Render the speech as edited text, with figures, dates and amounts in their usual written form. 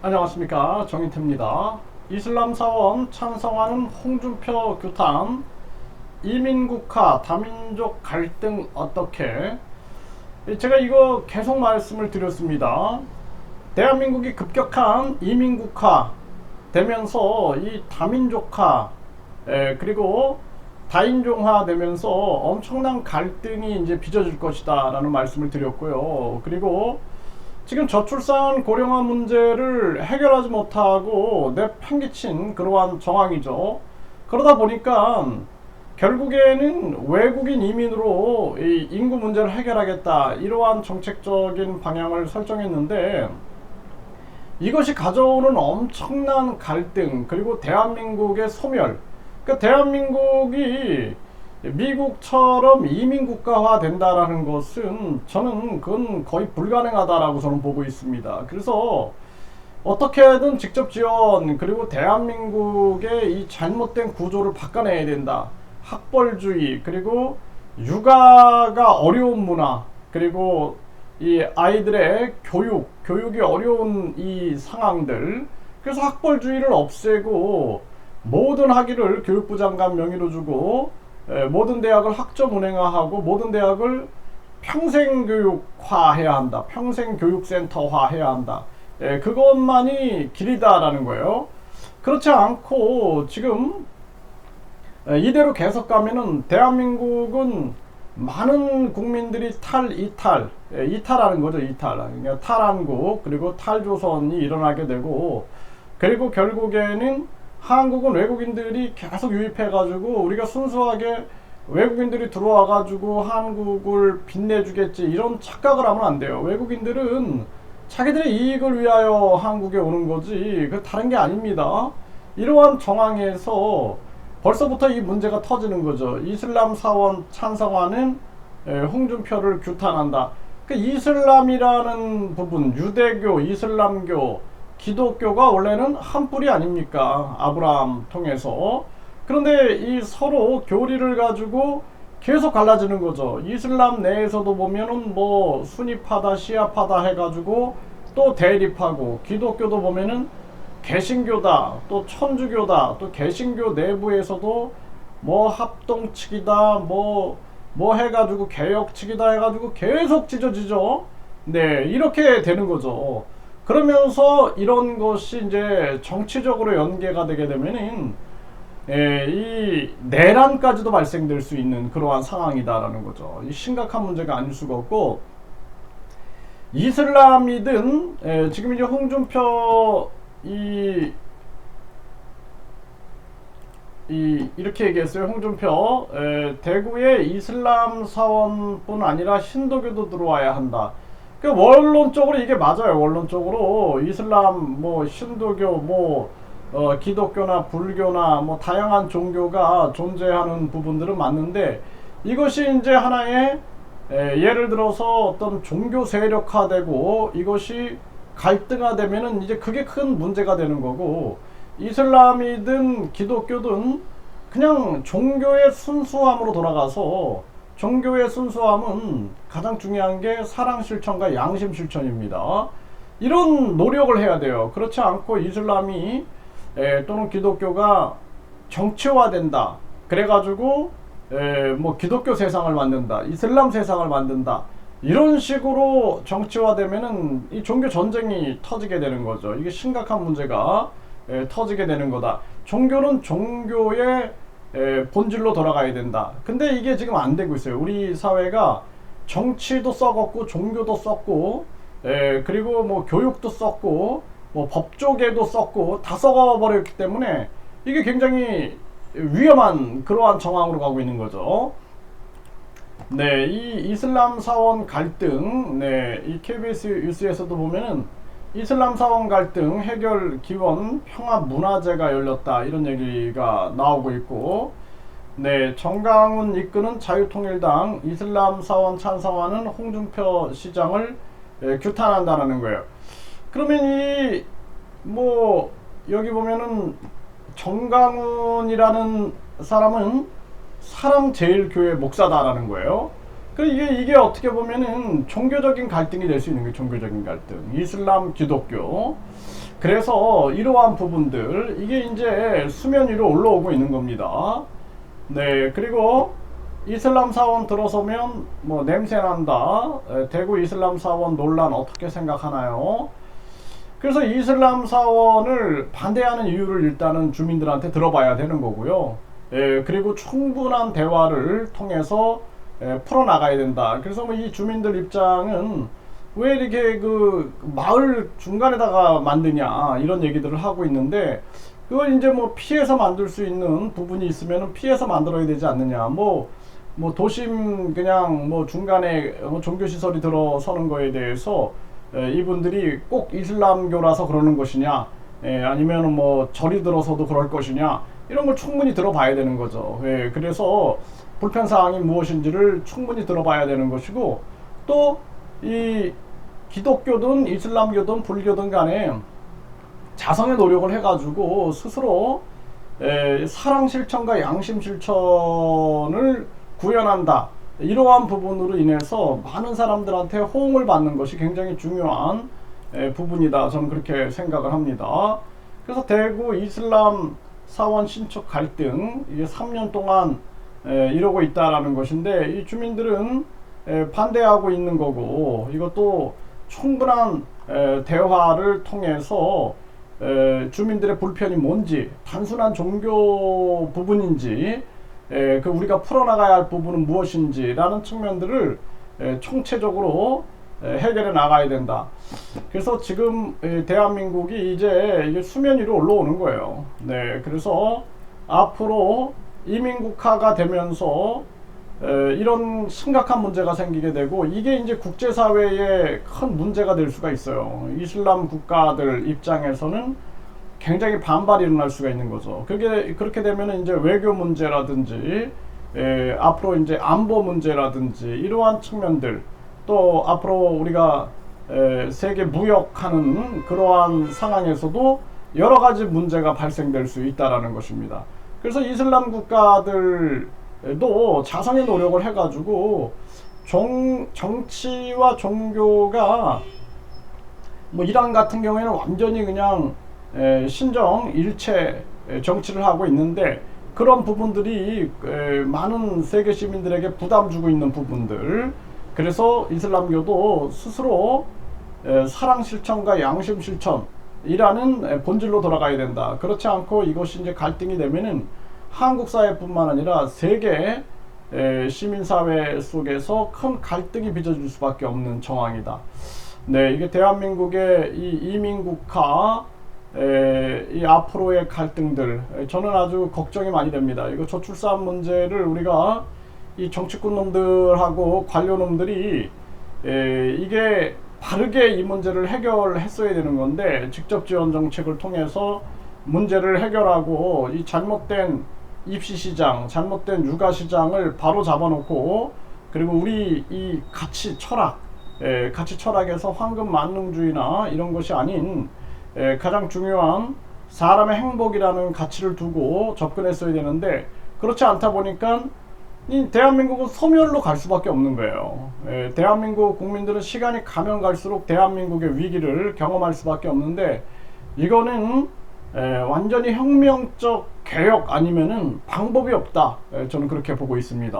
안녕하십니까, 정인태입니다. 이슬람 사원 찬성하는 홍준표 규탄, 이민국화 다민족 갈등 어떻게? 제가 이거 계속 말씀을 드렸습니다. 대한민국이 급격한 이민국화 되면서 이 다민족화, 그리고 다인종화 되면서 엄청난 갈등이 이제 빚어질 것이다 라는 말씀을 드렸고요. 그리고 지금 저출산 고령화 문제를 해결하지 못하고 내팽개친 그러한 정황이죠. 그러다 보니까 결국에는 외국인 이민으로 이 인구 문제를 해결하겠다, 이러한 정책적인 방향을 설정했는데, 이것이 가져오는 엄청난 갈등, 그리고 대한민국의 소멸, 그러니까 대한민국이 미국처럼 이민국가화 된다라는 것은 저는 그건 거의 불가능하다라고 저는 보고 있습니다. 그래서 어떻게든 직접 지원, 그리고 대한민국의 이 잘못된 구조를 바꿔내야 된다. 학벌주의, 그리고 육아가 어려운 문화, 그리고 이 아이들의 교육이 어려운 이 상황들, 그래서 학벌주의를 없애고 모든 학위를 교육부 장관 명의로 주고 모든 대학을 학점 운행화하고 모든 대학을 평생교육화해야 한다. 평생교육센터화해야 한다. 그것만이 길이다라는 거예요. 그렇지 않고 지금 이대로 계속 가면은 대한민국은 많은 국민들이 이탈하는 거죠. 그러니까 탈한국, 그리고 탈조선이 일어나게 되고, 그리고 결국에는 한국은 외국인들이 계속 유입해가지고 우리가 순수하게 외국인들이 들어와가지고 한국을 빛내주겠지, 이런 착각을 하면 안 돼요. 외국인들은 자기들의 이익을 위하여 한국에 오는 거지 그 다른 게 아닙니다. 이러한 정황에서 벌써부터 이 문제가 터지는 거죠. 이슬람 사원 찬성하는 홍준표를 규탄한다. 그 이슬람이라는 부분, 유대교, 이슬람교, 기독교가 원래는 한 뿌리 아닙니까? 아브라함 통해서. 그런데 이 서로 교리를 가지고 계속 갈라지는 거죠. 이슬람 내에서도 보면은 뭐 수니파다, 시아파다 해가지고 또 대립하고, 기독교도 보면은 개신교다, 또 천주교다, 또 개신교 내부에서도 뭐 합동측이다, 뭐 해가지고 개혁측이다 해가지고 계속 찢어지죠. 네, 이렇게 되는 거죠. 그러면서 이런 것이 이제 정치적으로 연계가 되게 되면은 이 내란까지도 발생될 수 있는 그러한 상황이다라는 거죠. 이 심각한 문제가 아닐 수가 없고, 이슬람이든 지금 이제 홍준표 이렇게 얘기했어요. 홍준표, 대구에 이슬람 사원뿐 아니라 힌두교도 들어와야 한다. 그 원론적으로 이게 맞아요. 원론적으로 이슬람, 뭐 힌두교, 뭐 기독교나 불교나 뭐 다양한 종교가 존재하는 부분들은 맞는데, 이것이 이제 하나의 예를 들어서 어떤 종교 세력화되고 이것이 갈등화되면은 이제 그게 큰 문제가 되는 거고, 이슬람이든 기독교든 그냥 종교의 순수함으로 돌아가서, 종교의 순수함은 가장 중요한 게 사랑 실천과 양심 실천입니다. 이런 노력을 해야 돼요. 그렇지 않고 이슬람이 또는 기독교가 정치화된다, 그래가지고 뭐 기독교 세상을 만든다, 이슬람 세상을 만든다, 이런 식으로 정치화되면은 이 종교 전쟁이 터지게 되는 거죠. 이게 심각한 문제가 터지게 되는 거다. 종교는 종교의 본질로 돌아가야 된다. 근데 이게 지금 안 되고 있어요. 우리 사회가 정치도 썩었고, 종교도 썩고, 그리고 뭐 교육도 썩고, 뭐 법조계도 썩고, 다 썩어버렸기 때문에 이게 굉장히 위험한 그러한 정황으로 가고 있는 거죠. 네, 이 이슬람 사원 갈등, 이 KBS 뉴스에서도 보면은 이슬람 사원 갈등 해결 기원 평화 문화제가 열렸다, 이런 얘기가 나오고 있고, 네, 정강훈 이끄는 자유통일당 이슬람 사원 찬성하는 홍준표 시장을 규탄한다는 거예요. 그러면 뭐 여기 보면은 정강훈이라는 사람은 사랑제일교회 목사다라는 거예요. 이게 어떻게 보면은 종교적인 갈등이 될 수 있는 거예요. 종교적인 갈등. 이슬람, 기독교. 그래서 이러한 부분들 이게 이제 수면 위로 올라오고 있는 겁니다. 네, 그리고 이슬람 사원 들어서면 뭐 냄새 난다. 대구 이슬람 사원 논란 어떻게 생각하나요? 그래서 이슬람 사원을 반대하는 이유를 일단은 주민들한테 들어봐야 되는 거고요. 그리고 충분한 대화를 통해서 풀어나가야 된다. 그래서 뭐 이 주민들 입장은 왜 이렇게 그 마을 중간에다가 만드냐 이런 얘기들을 하고 있는데, 그걸 이제 뭐 피해서 만들 수 있는 부분이 있으면 피해서 만들어야 되지 않느냐. 뭐 도심 그냥 뭐 중간에 종교 시설이 들어서는 거에 대해서 이분들이 꼭 이슬람교라서 그러는 것이냐, 아니면 뭐 절이 들어서도 그럴 것이냐, 이런 걸 충분히 들어봐야 되는 거죠. 그래서 불편 사항이 무엇인지를 충분히 들어봐야 되는 것이고, 또 이 기독교든 이슬람교든 불교든 간에 자성의 노력을 해가지고 스스로 사랑 실천과 양심 실천을 구현한다. 이러한 부분으로 인해서 많은 사람들한테 호응을 받는 것이 굉장히 중요한 부분이다. 저는 그렇게 생각을 합니다. 그래서 대구 이슬람 사원 신축 갈등, 이게 3년 동안 이러고 있다라는 것인데, 이 주민들은 반대하고 있는 거고, 이것도 충분한 대화를 통해서 주민들의 불편이 뭔지, 단순한 종교 부분인지, 그 우리가 풀어나가야 할 부분은 무엇인지라는 측면들을 총체적으로 해결해 나가야 된다. 그래서 지금 대한민국이 이제 수면 위로 올라오는 거예요. 네, 그래서 앞으로 이민국화가 되면서 이런 심각한 문제가 생기게 되고, 이게 이제 국제사회에 큰 문제가 될 수가 있어요. 이슬람 국가들 입장에서는 굉장히 반발이 일어날 수가 있는 거죠. 그렇게 되면 이제 외교 문제라든지, 앞으로 이제 안보 문제라든지, 이러한 측면들, 또 앞으로 우리가 세계 무역하는 그러한 상황에서도 여러 가지 문제가 발생될 수 있다라는 것입니다. 그래서 이슬람 국가들도 자성의 노력을 해가지고 정치와 종교가, 뭐 이란 같은 경우에는 완전히 그냥 신정 일체 정치를 하고 있는데, 그런 부분들이 많은 세계 시민들에게 부담 주고 있는 부분들. 그래서 이슬람교도 스스로 사랑 실천과 양심 실천이라는 본질로 돌아가야 된다. 그렇지 않고 이것이 이제 갈등이 되면은 한국 사회뿐만 아니라 세계 시민사회 속에서 큰 갈등이 빚어질 수밖에 없는 정황이다. 네, 이게 대한민국의 이 이민국화, 이 앞으로의 갈등들, 저는 아주 걱정이 많이 됩니다. 이거 저출산 문제를 우리가 이 정치꾼 놈들하고 관료 놈들이 이게 바르게 이 문제를 해결했어야 되는 건데, 직접 지원 정책을 통해서 문제를 해결하고 이 잘못된 입시 시장, 잘못된 육아 시장을 바로 잡아놓고, 그리고 우리 이 가치 철학에서 황금 만능주의나 이런 것이 아닌 가장 중요한 사람의 행복이라는 가치를 두고 접근했어야 되는데, 그렇지 않다 보니까 이 대한민국은 소멸로 갈 수밖에 없는 거예요. 대한민국 국민들은 시간이 가면 갈수록 대한민국의 위기를 경험할 수밖에 없는데, 이거는 완전히 혁명적 개혁 아니면은 방법이 없다. 저는 그렇게 보고 있습니다.